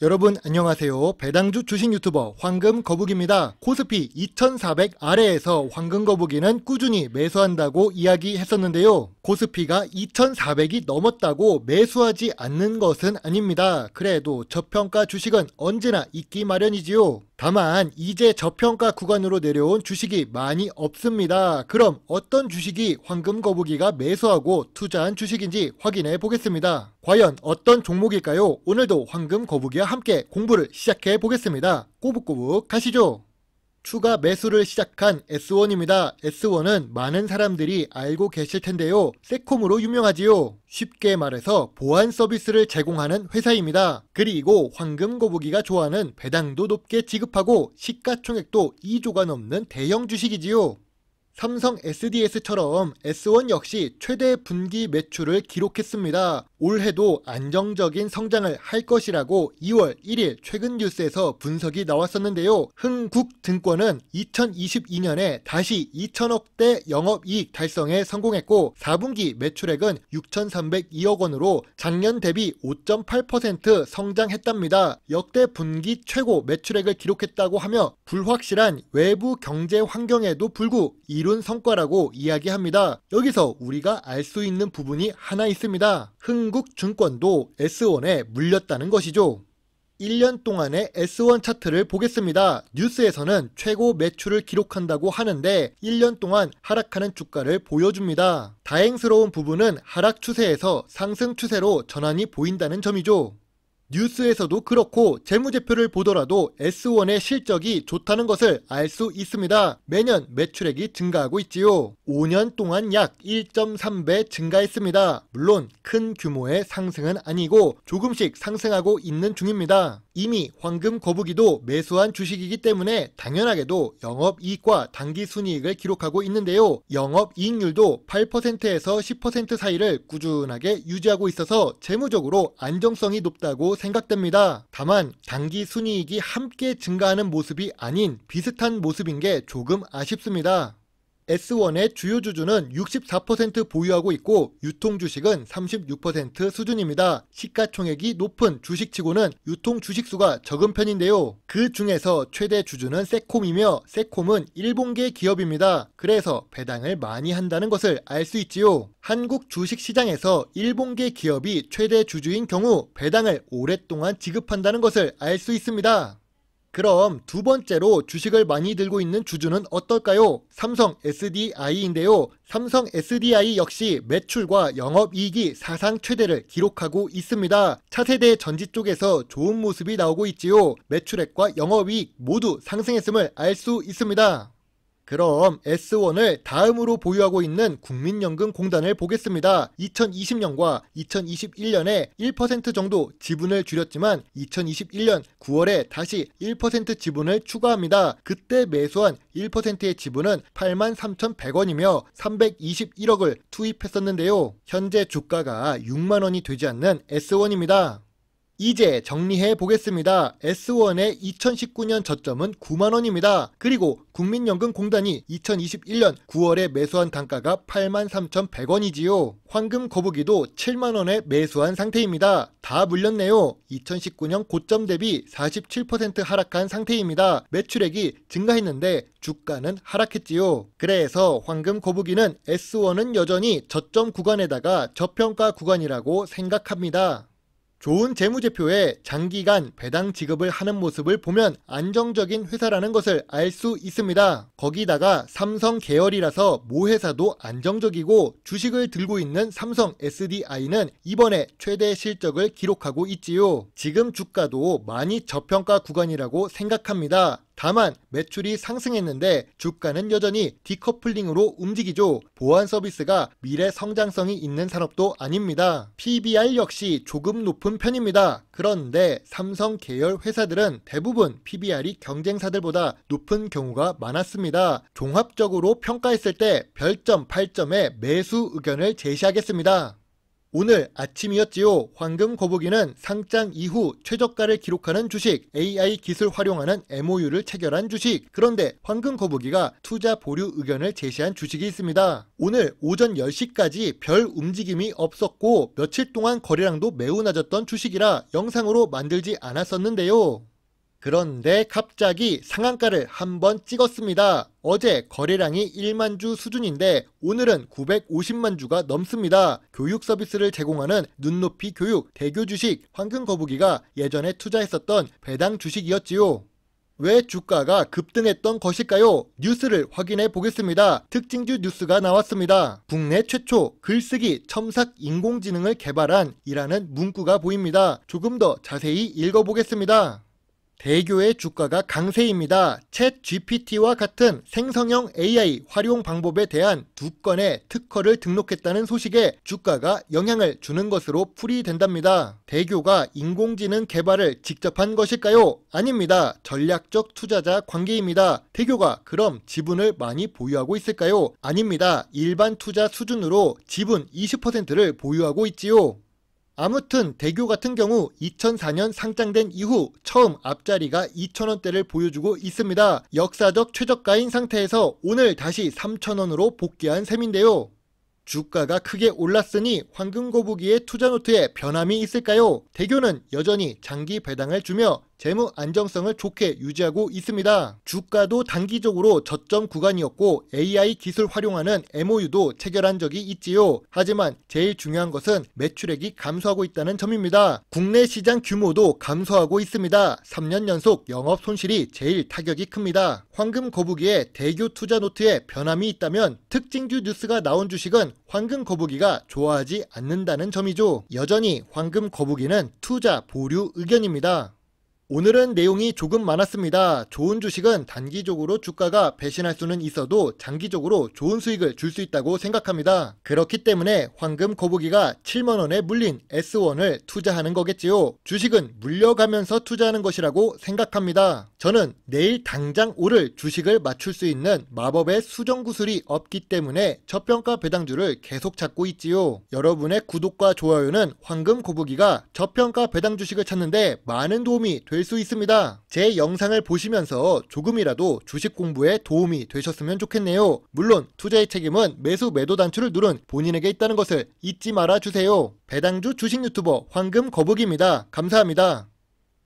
여러분 안녕하세요. 배당주 주식 유튜버 황금거북입니다. 코스피 2400 아래에서 황금거북이는 꾸준히 매수한다고 이야기했었는데요. 코스피가 2400이 넘었다고 매수하지 않는 것은 아닙니다. 그래도 저평가 주식은 언제나 있기 마련이지요. 다만 이제 저평가 구간으로 내려온 주식이 많이 없습니다. 그럼 어떤 주식이 황금거북이가 매수하고 투자한 주식인지 확인해 보겠습니다. 과연 어떤 종목일까요? 오늘도 황금거북이와 함께 공부를 시작해 보겠습니다. 꼬북꼬북 가시죠. 추가 매수를 시작한 S1입니다. S1은 많은 사람들이 알고 계실 텐데요. 세콤으로 유명하지요. 쉽게 말해서 보안 서비스를 제공하는 회사입니다. 그리고 황금거북이가 좋아하는 배당도 높게 지급하고 시가총액도 2조가 넘는 대형 주식이지요. 삼성 SDS처럼 S1 역시 최대 분기 매출을 기록했습니다. 올해도 안정적인 성장을 할 것이라고 2월 1일 최근 뉴스에서 분석이 나왔었는데요. 흥국증권은 2022년에 다시 2천억대 영업이익 달성에 성공했고 4분기 매출액은 6,302억 원으로 작년 대비 5.8% 성장했답니다. 역대 분기 최고 매출액을 기록했다고 하며 불확실한 외부 경제 환경에도 불구 이룬 성과라고 이야기합니다. 여기서 우리가 알 수 있는 부분이 하나 있습니다. 흥국증권도 S1에 물렸다는 것이죠. 1년 동안의 S1 차트를 보겠습니다. 뉴스에서는 최고 매출을 기록한다고 하는데 1년 동안 하락하는 주가를 보여줍니다. 다행스러운 부분은 하락 추세에서 상승 추세로 전환이 보인다는 점이죠. 뉴스에서도 그렇고 재무제표를 보더라도 S1의 실적이 좋다는 것을 알 수 있습니다. 매년 매출액이 증가하고 있지요. 5년 동안 약 1.3배 증가했습니다. 물론 큰 규모의 상승은 아니고 조금씩 상승하고 있는 중입니다. 이미 황금거북이도 매수한 주식이기 때문에 당연하게도 영업이익과 당기순이익을 기록하고 있는데요. 영업이익률도 8%에서 10% 사이를 꾸준하게 유지하고 있어서 재무적으로 안정성이 높다고 생각됩니다. 다만 당기순이익이 함께 증가하는 모습이 아닌 비슷한 모습인 게 조금 아쉽습니다. S1의 주요 주주는 64% 보유하고 있고 유통주식은 36% 수준입니다. 시가총액이 높은 주식치고는 유통주식수가 적은 편인데요. 그 중에서 최대 주주는 세콤이며 세콤은 일본계 기업입니다. 그래서 배당을 많이 한다는 것을 알 수 있지요. 한국 주식시장에서 일본계 기업이 최대 주주인 경우 배당을 오랫동안 지급한다는 것을 알 수 있습니다. 그럼 두 번째로 주식을 많이 들고 있는 주주는 어떨까요? 삼성 SDI인데요. 삼성 SDI 역시 매출과 영업이익이 사상 최대를 기록하고 있습니다. 차세대 전지 쪽에서 좋은 모습이 나오고 있지요. 매출액과 영업이익 모두 상승했음을 알 수 있습니다. 그럼 S1을 다음으로 보유하고 있는 국민연금공단을 보겠습니다. 2020년과 2021년에 1% 정도 지분을 줄였지만 2021년 9월에 다시 1% 지분을 추가합니다. 그때 매수한 1%의 지분은 83,100원이며 321억을 투입했었는데요. 현재 주가가 6만원이 되지 않는 S1입니다. 이제 정리해 보겠습니다. S1의 2019년 저점은 9만원입니다. 그리고 국민연금공단이 2021년 9월에 매수한 단가가 83,100원이지요. 황금거북이도 7만원에 매수한 상태입니다. 다 물렸네요. 2019년 고점 대비 47% 하락한 상태입니다. 매출액이 증가했는데 주가는 하락했지요. 그래서 황금거북이는 S1은 여전히 저점 구간에다가 저평가 구간이라고 생각합니다. 좋은 재무제표에 장기간 배당 지급을 하는 모습을 보면 안정적인 회사라는 것을 알 수 있습니다. 거기다가 삼성 계열이라서 모회사도 안정적이고 주식을 들고 있는 삼성 SDI는 이번에 최대 실적을 기록하고 있지요. 지금 주가도 많이 저평가 구간이라고 생각합니다. 다만 매출이 상승했는데 주가는 여전히 디커플링으로 움직이죠. 보안 서비스가 미래 성장성이 있는 산업도 아닙니다. PBR 역시 조금 높은 편입니다. 그런데 삼성 계열 회사들은 대부분 PBR이 경쟁사들보다 높은 경우가 많았습니다. 종합적으로 평가했을 때 별점 8점의 매수 의견을 제시하겠습니다. 오늘 아침이었지요. 황금 거북이는 상장 이후 최저가를 기록하는 주식, AI 기술 활용하는 MOU를 체결한 주식. 그런데 황금 거북이가 투자 보류 의견을 제시한 주식이 있습니다. 오늘 오전 10시까지 별 움직임이 없었고 며칠 동안 거래량도 매우 낮았던 주식이라 영상으로 만들지 않았었는데요. 그런데 갑자기 상한가를 한번 찍었습니다. 어제 거래량이 1만 주 수준인데 오늘은 950만 주가 넘습니다. 교육 서비스를 제공하는 눈높이 교육, 대교 주식, 황금 거북이가 예전에 투자했었던 배당 주식이었지요. 왜 주가가 급등했던 것일까요? 뉴스를 확인해 보겠습니다. 특징주 뉴스가 나왔습니다. 국내 최초 글쓰기 첨삭 인공지능을 개발한 이라는 문구가 보입니다. 조금 더 자세히 읽어보겠습니다. 대교의 주가가 강세입니다. 챗 GPT와 같은 생성형 AI 활용 방법에 대한 2건의 특허를 등록했다는 소식에 주가가 영향을 주는 것으로 풀이된답니다. 대교가 인공지능 개발을 직접 한 것일까요? 아닙니다. 전략적 투자자 관계입니다. 대교가 그럼 지분을 많이 보유하고 있을까요? 아닙니다. 일반 투자 수준으로 지분 20%를 보유하고 있지요. 아무튼 대교 같은 경우 2004년 상장된 이후 처음 앞자리가 2,000원대를 보여주고 있습니다. 역사적 최저가인 상태에서 오늘 다시 3,000원으로 복귀한 셈인데요. 주가가 크게 올랐으니 황금 거북이의 투자 노트에 변함이 있을까요? 대교는 여전히 장기 배당을 주며 재무 안정성을 좋게 유지하고 있습니다. 주가도 단기적으로 저점 구간이었고 AI 기술 활용하는 MOU도 체결한 적이 있지요. 하지만 제일 중요한 것은 매출액이 감소하고 있다는 점입니다. 국내 시장 규모도 감소하고 있습니다. 3년 연속 영업 손실이 제일 타격이 큽니다. 황금 거북이의 대교 투자 노트에 변함이 있다면 특징주 뉴스가 나온 주식은 황금 거북이가 좋아하지 않는다는 점이죠. 여전히 황금 거북이는 투자 보류 의견입니다. 오늘은 내용이 조금 많았습니다. 좋은 주식은 단기적으로 주가가 배신할 수는 있어도 장기적으로 좋은 수익을 줄 수 있다고 생각합니다. 그렇기 때문에 황금 거북이가 7만원에 물린 S1을 투자하는 거겠지요. 주식은 물려가면서 투자하는 것이라고 생각합니다. 저는 내일 당장 오를 주식을 맞출 수 있는 마법의 수정 구슬이 없기 때문에 저평가 배당주를 계속 찾고 있지요. 여러분의 구독과 좋아요는 황금 거북이가 저평가 배당 주식을 찾는데 많은 도움이 될 수 있습니다. 제 영상을 보시면서 조금이라도 주식 공부에 도움이 되셨으면 좋겠네요. 물론 투자의 책임은 매수 매도 단추를 누른 본인에게 있다는 것을 잊지 말아 주세요. 배당주 주식 유튜버 황금 거북이입니다. 감사합니다.